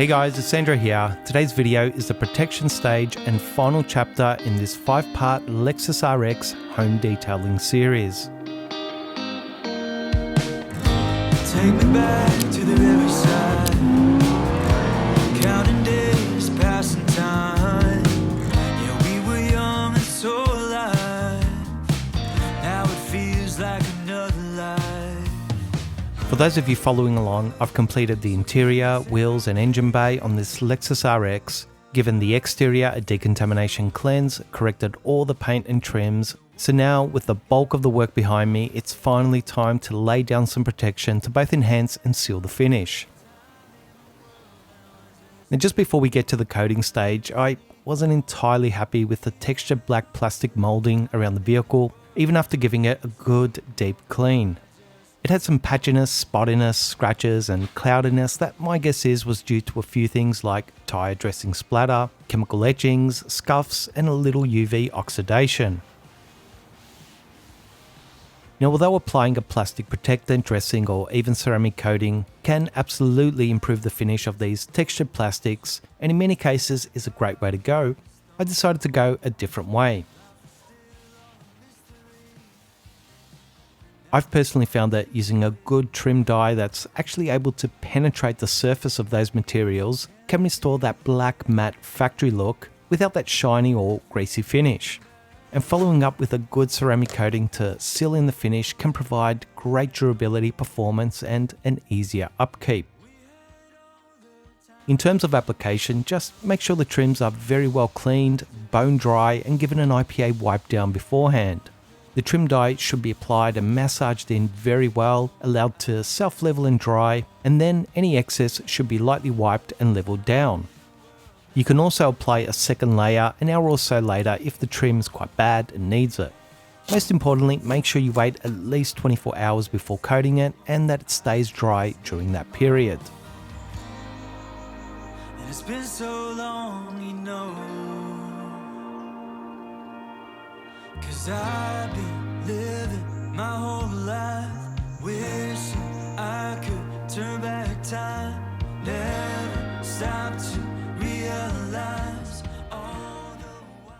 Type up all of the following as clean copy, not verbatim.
Hey guys, it's Sandro here. Today's video is the protection stage and final chapter in this 5-part Lexus RX home detailing series. Take me back to the riverside, counting days, passing time. Yeah, we were young and so alive. Now it feels like another life. For those of you following along, I've completed the interior, wheels and engine bay on this Lexus RX, given the exterior a decontamination cleanse, corrected all the paint and trims. So now, with the bulk of the work behind me, it's finally time to lay down some protection to both enhance and seal the finish. Now just before we get to the coating stage, I wasn't entirely happy with the textured black plastic moulding around the vehicle, even after giving it a good deep clean. It had some patchiness, spottiness, scratches and cloudiness that my guess is was due to a few things like tyre dressing splatter, chemical etchings, scuffs and a little UV oxidation. Now, although applying a plastic protectant, dressing or even ceramic coating can absolutely improve the finish of these textured plastics, and in many cases is a great way to go, I decided to go a different way. I've personally found that using a good trim dye that's actually able to penetrate the surface of those materials can restore that black matte factory look without that shiny or greasy finish. And following up with a good ceramic coating to seal in the finish can provide great durability, performance and an easier upkeep. In terms of application, just make sure the trims are very well cleaned, bone dry and given an IPA wipe down beforehand. The trim dye should be applied and massaged in very well, allowed to self-level and dry, and then any excess should be lightly wiped and leveled down. You can also apply a second layer an hour or so later if the trim is quite bad and needs it. Most importantly, make sure you wait at least 24 hours before coating it and that it stays dry during that period. And it's been so long, you know, 'cause I've been living my whole life wishing I could turn back time, never stop to realize all the while.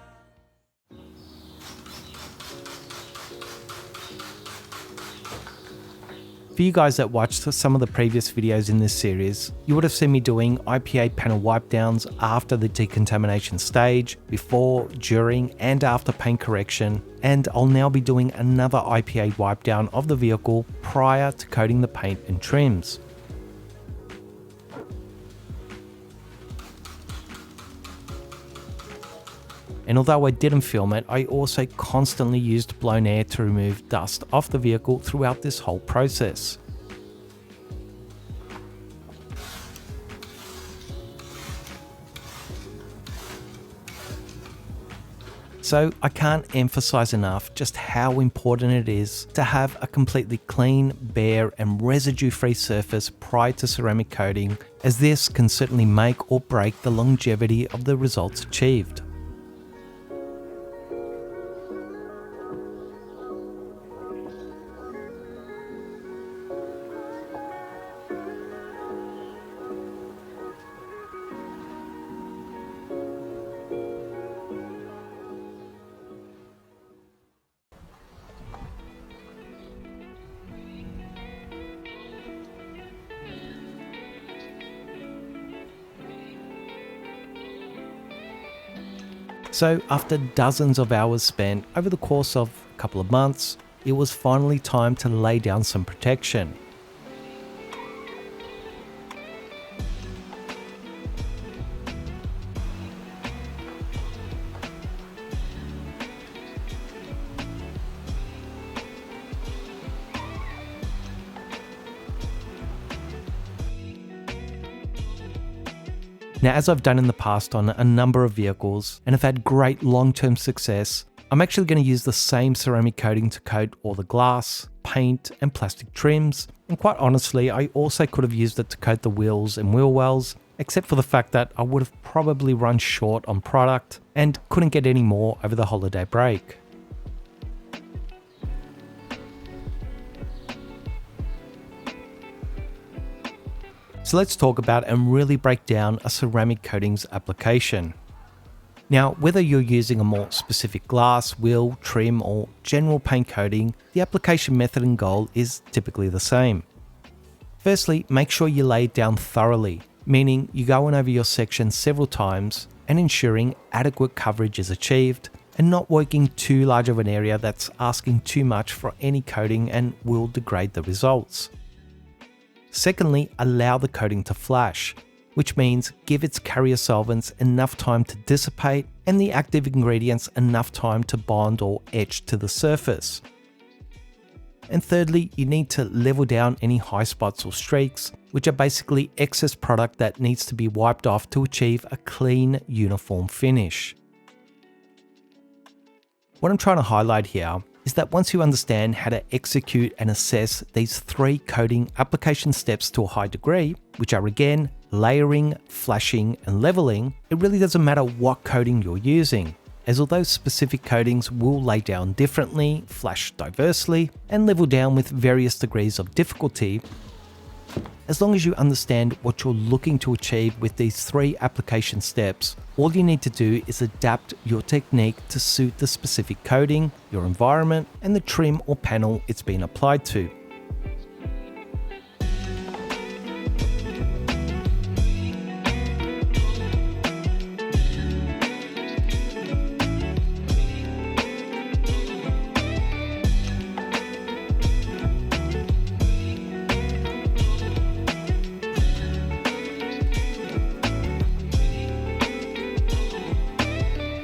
For you guys that watched some of the previous videos in this series, you would have seen me doing IPA panel wipe downs after the decontamination stage, before, during and after paint correction, and I'll now be doing another IPA wipe down of the vehicle prior to coating the paint and trims. And although I didn't film it, I also constantly used blown air to remove dust off the vehicle throughout this whole process. So I can't emphasize enough just how important it is to have a completely clean, bare and residue-free surface prior to ceramic coating, as this can certainly make or break the longevity of the results achieved. So after dozens of hours spent over the course of a couple of months, it was finally time to lay down some protection. Now, as I've done in the past on a number of vehicles and have had great long-term success, I'm actually going to use the same ceramic coating to coat all the glass, paint and plastic trims, and quite honestly I also could have used it to coat the wheels and wheel wells, except for the fact that I would have probably run short on product and couldn't get any more over the holiday break. So let's talk about and really break down a ceramic coatings application. Now, whether you're using a more specific glass, wheel, trim, or general paint coating, the application method and goal is typically the same. Firstly, make sure you lay it down thoroughly, meaning you go on over your section several times and ensuring adequate coverage is achieved and not working too large of an area that's asking too much for any coating and will degrade the results. Secondly, allow the coating to flash, which means give its carrier solvents enough time to dissipate and the active ingredients enough time to bond or etch to the surface. And thirdly, you need to level down any high spots or streaks, which are basically excess product that needs to be wiped off to achieve a clean, uniform finish. What I'm trying to highlight here is that once you understand how to execute and assess these 3 coating application steps to a high degree, which are again layering, flashing, and leveling, it really doesn't matter what coating you're using, as although specific coatings will lay down differently, flash diversely, and level down with various degrees of difficulty, as long as you understand what you're looking to achieve with these 3 application steps, all you need to do is adapt your technique to suit the specific coating, your environment, and the trim or panel it's been applied to.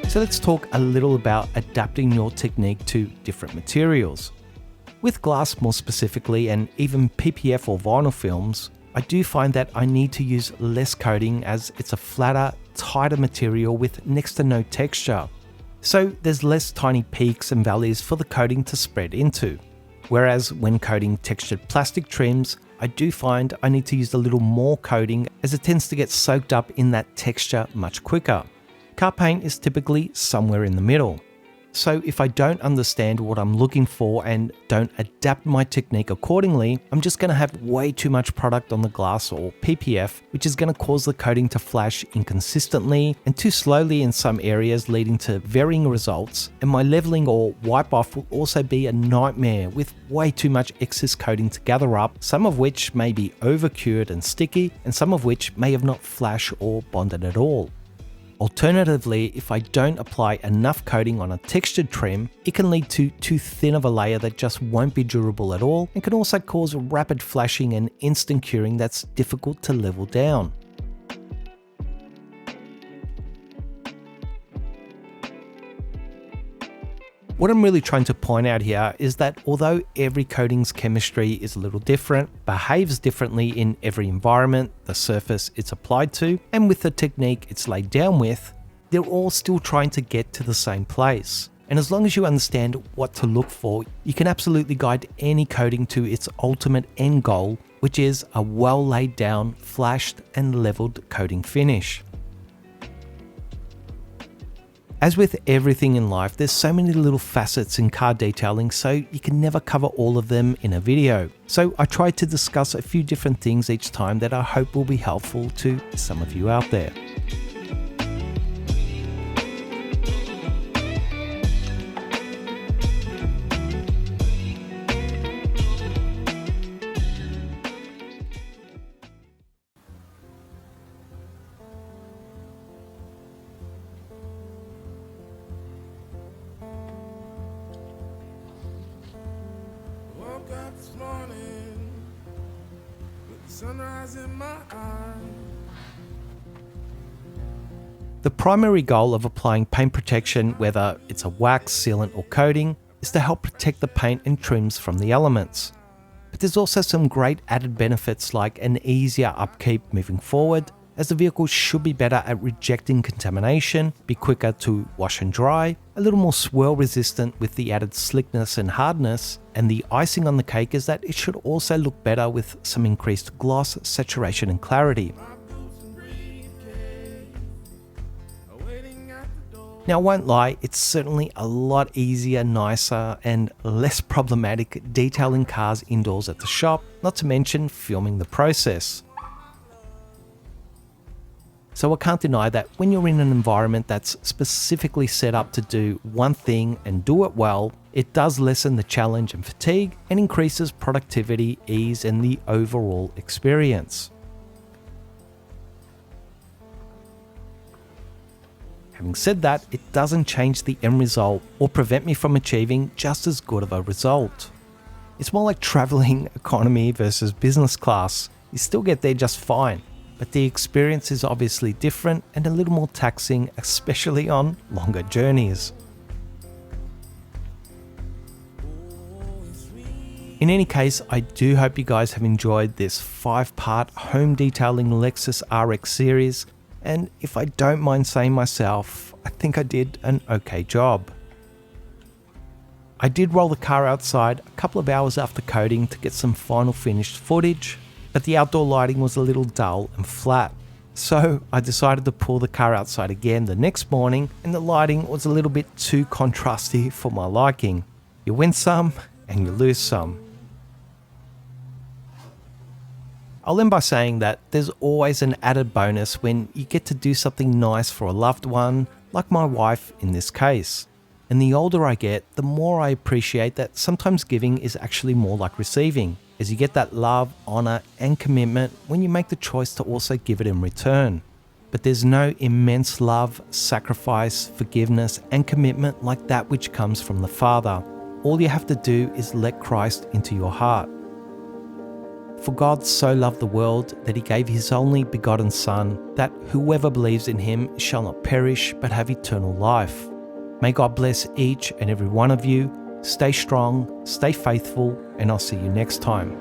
So let's talk a little about adapting your technique to different materials. With glass more specifically, and even PPF or vinyl films, I do find that I need to use less coating as it's a flatter, tighter material with next to no texture. So there's less tiny peaks and valleys for the coating to spread into. Whereas when coating textured plastic trims, I do find I need to use a little more coating as it tends to get soaked up in that texture much quicker. Car paint is typically somewhere in the middle. So if I don't understand what I'm looking for and don't adapt my technique accordingly, I'm just going to have way too much product on the glass or PPF, which is going to cause the coating to flash inconsistently and too slowly in some areas, leading to varying results. And my leveling or wipe off will also be a nightmare with way too much excess coating to gather up, some of which may be over cured and sticky, and some of which may have not flashed or bonded at all. Alternatively, if I don't apply enough coating on a textured trim, it can lead to too thin of a layer that just won't be durable at all and can also cause rapid flashing and instant curing that's difficult to level down. What I'm really trying to point out here is that although every coating's chemistry is a little different, behaves differently in every environment, the surface it's applied to, and with the technique it's laid down with, they're all still trying to get to the same place. And as long as you understand what to look for, you can absolutely guide any coating to its ultimate end goal, which is a well laid down, flashed and leveled coating finish. As with everything in life, there's so many little facets in car detailing, so you can never cover all of them in a video. So I try to discuss a few different things each time that I hope will be helpful to some of you out there. Woke up this morning with the sunrise in my eyes. The primary goal of applying paint protection, whether it's a wax, sealant or coating, is to help protect the paint and trims from the elements. But there's also some great added benefits like an easier upkeep moving forward, as the vehicle should be better at rejecting contamination, be quicker to wash and dry, a little more swirl resistant with the added slickness and hardness, and the icing on the cake is that it should also look better with some increased gloss, saturation and clarity. Now I won't lie, it's certainly a lot easier, nicer and less problematic detailing cars indoors at the shop, not to mention filming the process. So I can't deny that when you're in an environment that's specifically set up to do one thing and do it well, it does lessen the challenge and fatigue and increases productivity, ease, and the overall experience. Having said that, it doesn't change the end result or prevent me from achieving just as good of a result. It's more like traveling economy versus business class. You still get there just fine, but the experience is obviously different and a little more taxing, especially on longer journeys. In any case, I do hope you guys have enjoyed this 5-part home detailing Lexus RX series, and if I don't mind saying myself, I think I did an okay job. I did roll the car outside a couple of hours after coating to get some final finished footage, but the outdoor lighting was a little dull and flat. So I decided to pull the car outside again the next morning, and the lighting was a little bit too contrasty for my liking. You win some and you lose some. I'll end by saying that there's always an added bonus when you get to do something nice for a loved one, like my wife in this case. And the older I get, the more I appreciate that sometimes giving is actually more like receiving, as you get that love, honor, and commitment when you make the choice to also give it in return. But there's no immense love, sacrifice, forgiveness, and commitment like that which comes from the Father. All you have to do is let Christ into your heart. For God so loved the world that he gave his only begotten Son, that whoever believes in him shall not perish but have eternal life. May God bless each and every one of you. Stay strong, stay faithful, and I'll see you next time.